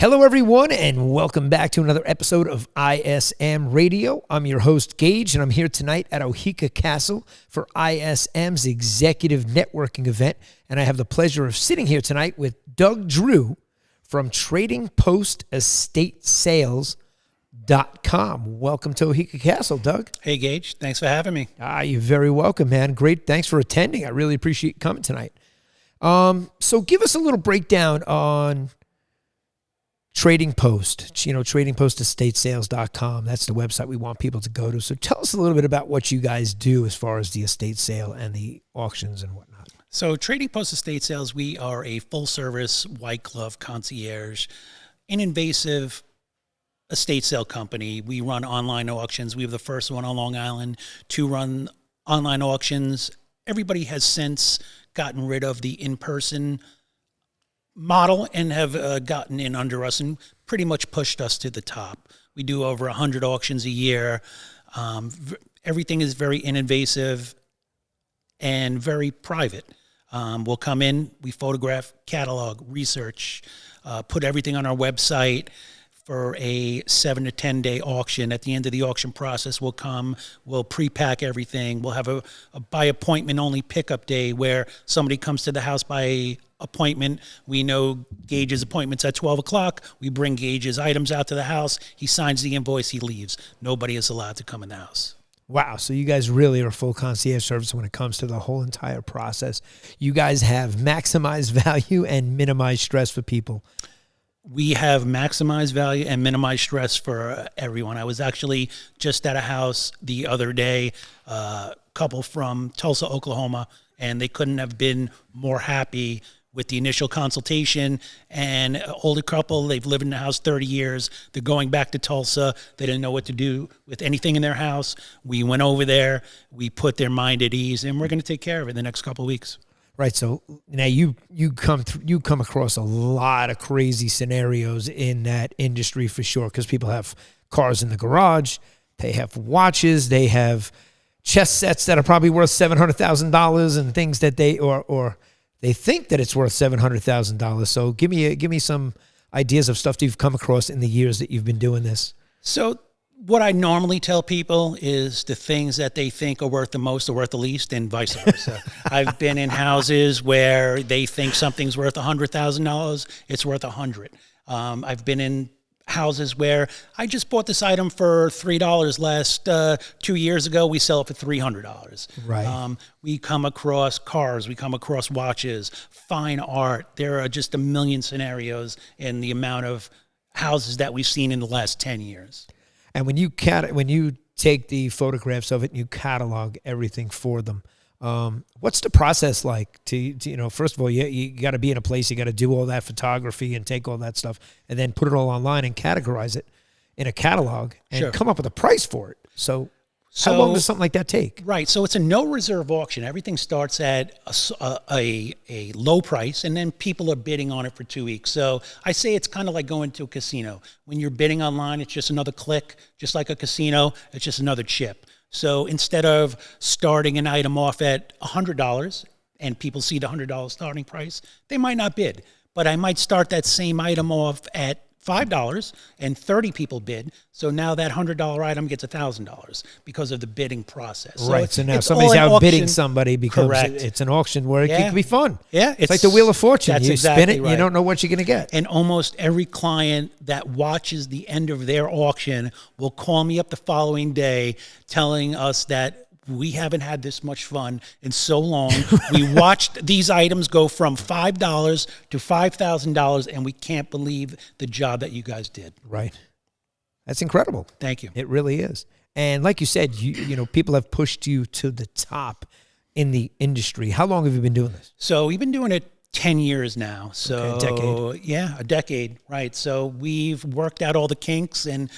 Hello, everyone, and welcome back to another episode of ISM Radio. I'm your host, Gaige, and I'm here tonight at Oheka Castle for ISM's Executive Networking event. And I have the pleasure of sitting here tonight with Doug Drew from TradingPostEstateSales.com. Welcome to Oheka Castle, Doug. Hey, Gaige. Thanks for having me. You're very welcome, man. Great. Thanks for attending. I really appreciate you coming tonight. So give us a little breakdown on Trading Post, TradingPostEstateSales.com. That's the website we want people to go to. So tell us a little bit about what you guys do as far as the estate sale and the auctions and whatnot. So Trading Post Estate Sales, we are a full-service, white glove concierge, invasive estate sale company. We run online auctions. We were the first one on Long Island to run online auctions. Everybody has since gotten rid of the in-person model and have gotten in under us and pretty much pushed us to the top. We do over 100 auctions a year. Everything is very invasive and very private. We'll come in, we photograph, catalog, research, put everything on our website for a 7 to 10 day auction. At the end of the auction process, we'll come, we'll pre-pack everything. We'll have a by appointment only pickup day where somebody comes to the house by appointment. We know Gaige's appointment's at 12 o'clock. We bring Gaige's items out to the house. He signs the invoice, he leaves. Nobody is allowed to come in the house. Wow. So you guys really are a full concierge service when it comes to the whole entire process. You guys have maximized value and minimized stress for people. We have maximized value and minimized stress for everyone. I was actually just at a house the other day, a couple from Tulsa, Oklahoma, and they couldn't have been more happy with the initial consultation. And an older couple, they've lived in the house 30 years. They're going back to Tulsa. They didn't know what to do with anything in their house. We went over there. We put their mind at ease, and we're going to take care of it in the next couple of weeks. Right. So now you come across a lot of crazy scenarios in that industry for sure, because people have cars in the garage, they have watches, they have chess sets that are probably worth $700,000 and things that they or they think that it's worth $700,000. So give me some ideas of stuff that you've come across in the years that you've been doing this. So what I normally tell people is the things that they think are worth the most are worth the least, and vice versa. I've been in houses where they think something's worth $100,000, it's worth $100,000. I've been in houses where I just bought this item for $3 last 2 years ago. We sell it for $300. Right. We come across cars, we come across watches, fine art. There are just a million scenarios in the amount of houses that we've seen in the last 10 years. And when you take the photographs of it and you catalog everything for them, what's the process like to first of all, you got to be in a place, you got to do all that photography and take all that stuff and then put it all online and categorize it in a catalog and come up with a price for it. So how long does something like that take? Right. So it's a no reserve auction. Everything starts at a low price, and then people are bidding on it for 2 weeks. So I say it's kind of like going to a casino. When you're bidding online, it's just another click. Just like a casino, it's just another chip. So instead of starting an item off at $100 and people see the $100 starting price, they might not bid. But I might start that same item off at $5 and 30 people bid. So now that $100 item gets $1,000 because of the bidding process. Right. So now somebody's outbidding somebody because it's an auction where it can be fun. Yeah. It's like the Wheel of Fortune. That's you exactly spin it, right. You don't know what you're going to get. And almost every client that watches the end of their auction will call me up the following day telling us that we haven't had this much fun in so long. We watched these items go from $5 to $5,000, and we can't believe the job that you guys did. Right. That's incredible. Thank you. It really is. And like you said, you know, people have pushed you to the top in the industry. How long have you been doing this? So we've been doing it 10 years now. So okay, a decade. Yeah, a decade. Right. So we've worked out all the kinks and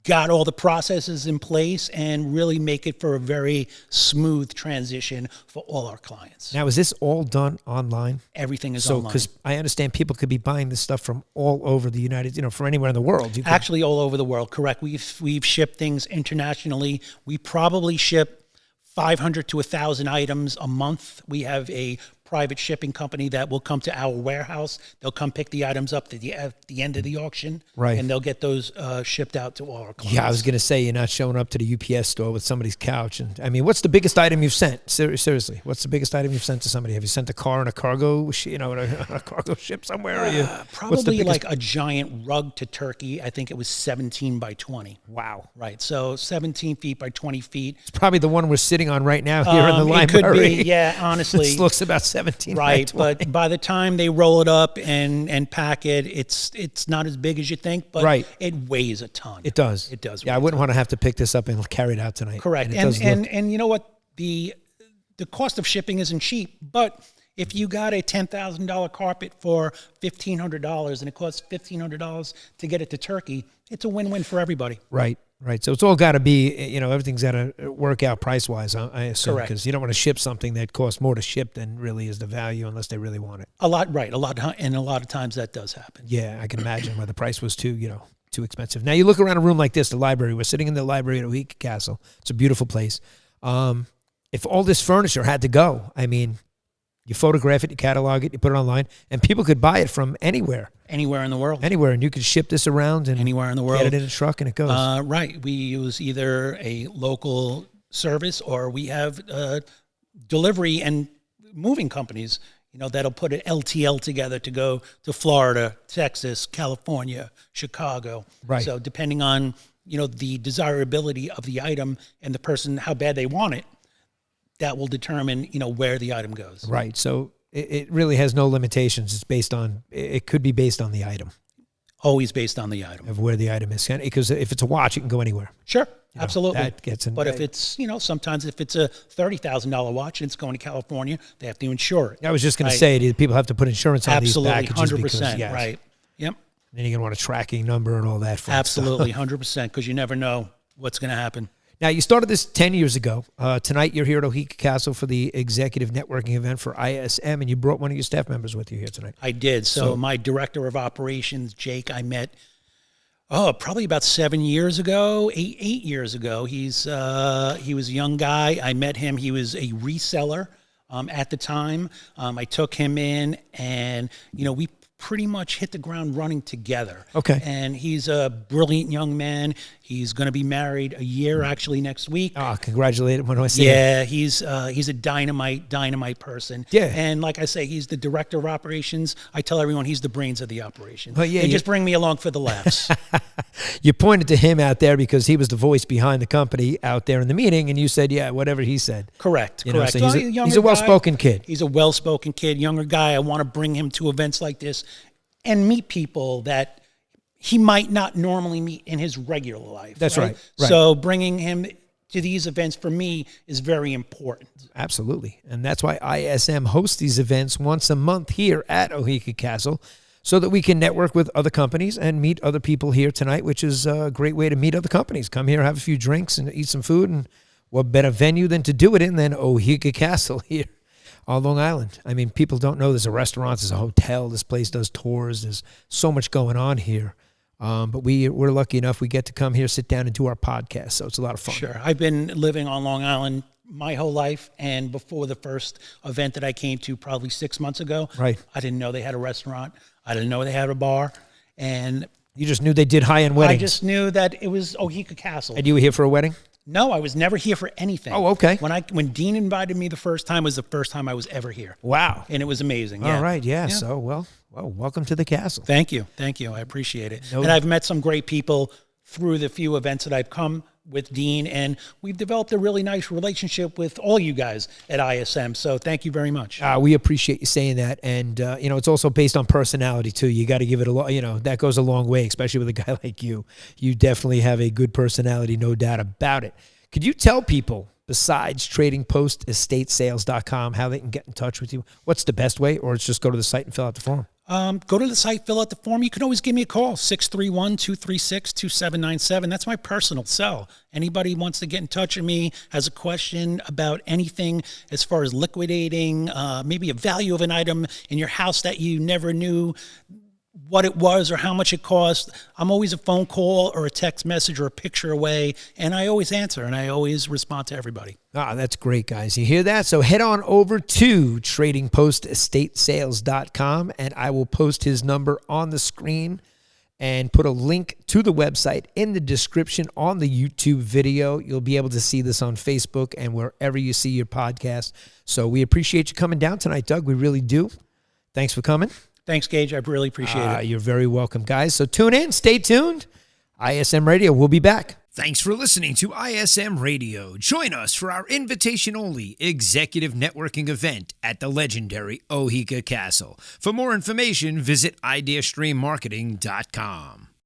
got all the processes in place and really make it for a very smooth transition for all our clients. Now, is this all done online? Everything is online. Because I understand people could be buying this stuff from all over the from anywhere in the world. Actually, all over the world, correct. We've shipped things internationally. We probably ship 500 to 1,000 items a month. We have a private shipping company that will come to our warehouse. They'll come pick the items up at the end of the auction, Right. and they'll get those shipped out to all our clients. Yeah, I was going to say, you're not showing up to the UPS store with somebody's couch. And I mean, what's the biggest item you've sent? Seriously, what's the biggest item you've sent to somebody? Have you sent a car on a cargo, on a cargo ship somewhere? Probably like a giant rug to Turkey. I think it was 17 by 20. Wow. Right. So 17 feet by 20 feet. It's probably the one we're sitting on right now here in the library. It could be, yeah, honestly. This looks about 17 right, by 20. But by the time they roll it up and pack it, it's not as big as you think, but Right. it weighs a ton. It does. It does. Yeah, I wouldn't want to have to pick this up and carry it out tonight. Correct. And you know what? The cost of shipping isn't cheap, but if you got a $10,000 carpet for $1,500 and it costs $1,500 to get it to Turkey, it's a win-win for everybody. Right. So it's all got to be, everything's got to work out price-wise, I assume. Correct. Because you don't want to ship something that costs more to ship than really is the value unless they really want it. And a lot of times that does happen. Yeah, I can imagine where the price was too expensive. Now you look around a room like this, the library. We're sitting in the library at Oheka Castle. It's a beautiful place. If all this furniture had to go, I mean, you photograph it, you catalog it, you put it online, and people could buy it from anywhere. Anywhere in the world. Anywhere, and you could ship this around and anywhere in the world. Get it in a truck and it goes. Right. We use either a local service or we have delivery and moving companies, that'll put an LTL together to go to Florida, Texas, California, Chicago. Right. So depending on, the desirability of the item and the person, how bad they want it, that will determine, where the item goes. Right. So it really has no limitations. It could be based on the item. Always based on the item. Of where the item is. Because if it's a watch, it can go anywhere. Sure. Absolutely. That gets in. But if it's, sometimes if it's a $30,000 watch and it's going to California, they have to insure it. I was just going to say, people have to put insurance on Absolutely, these packages. 100%. Because, yes. Right. Yep. Then you're going to want a tracking number and all that. Absolutely, 100%, because you never know what's going to happen. Now, you started this 10 years ago. Tonight, you're here at Oheka Castle for the executive networking event for ISM, and you brought one of your staff members with you here tonight. I did. So my director of operations, Jake, I met, probably about 7 years ago, eight years ago. He was a young guy. I met him. He was a reseller at the time. I took him in, and, we pretty much hit the ground running together. Okay. And he's a brilliant young man. He's going to be married a year actually next week. Oh, congratulate him when I see him. Yeah, he's a dynamite person. Yeah. And like I say, he's the director of operations. I tell everyone he's the brains of the operation. Well, yeah, they just bring me along for the laughs. You pointed to him out there because he was the voice behind the company out there in the meeting, and you said, yeah, whatever he said. Correct. So he's a well-spoken kid. He's a well-spoken kid, younger guy. I want to bring him to events like this and meet people that he might not normally meet in his regular life. That's right. So bringing him to these events for me is very important. Absolutely. And that's why ISM hosts these events once a month here at Oheka Castle, so that we can network with other companies and meet other people here tonight, which is a great way to meet other companies. Come here, have a few drinks, and eat some food. And what better venue than to do it in than Oheka Castle here on Long Island? I mean, people don't know there's a restaurant, there's a hotel, this place does tours. There's so much going on here. But we're lucky enough we get to come here, sit down, and do our podcast. So it's a lot of fun. Sure. I've been living on Long Island my whole life, and before the first event that I came to probably 6 months ago, right, I didn't know they had a restaurant. I didn't know they had a bar, and you just knew they did high-end weddings. I just knew that it was Oheka Castle. And you were here for a wedding? No, I was never here for anything. Oh, okay. When Dean invited me the first time was the first time I was ever here. Wow. And it was amazing. Yeah. All right, yeah. So, well, welcome to the castle. Thank you. I appreciate it. And I've met some great people through the few events that I've come with Dean, and we've developed a really nice relationship with all you guys at ISM. So thank you very much. We appreciate you saying that. And, it's also based on personality, too. You got to give it that goes a long way, especially with a guy like you. You definitely have a good personality, no doubt about it. Could you tell people, besides tradingpostestatesales.com, how they can get in touch with you? What's the best way? Or it's just go to the site and fill out the form? Go to the site, fill out the form. You can always give me a call, 631-236-2797. That's my personal cell. Anybody wants to get in touch with me, has a question about anything as far as liquidating, maybe a value of an item in your house that you never knew, what it was or how much it cost, I'm always a phone call or a text message or a picture away, and I always answer, and I always respond to everybody. Ah, that's great, guys. You hear that? So head on over to tradingpostestatesales.com, and I will post his number on the screen and put a link to the website in the description on the YouTube video. You'll be able to see this on Facebook and wherever you see your podcast. So we appreciate you coming down tonight, Doug. We really do. Thanks for coming. Thanks, Gaige. I really appreciate it. You're very welcome, guys. So tune in. Stay tuned. ISM Radio. We'll be back. Thanks for listening to ISM Radio. Join us for our invitation-only executive networking event at the legendary Oheka Castle. For more information, visit ideastreammarketing.com.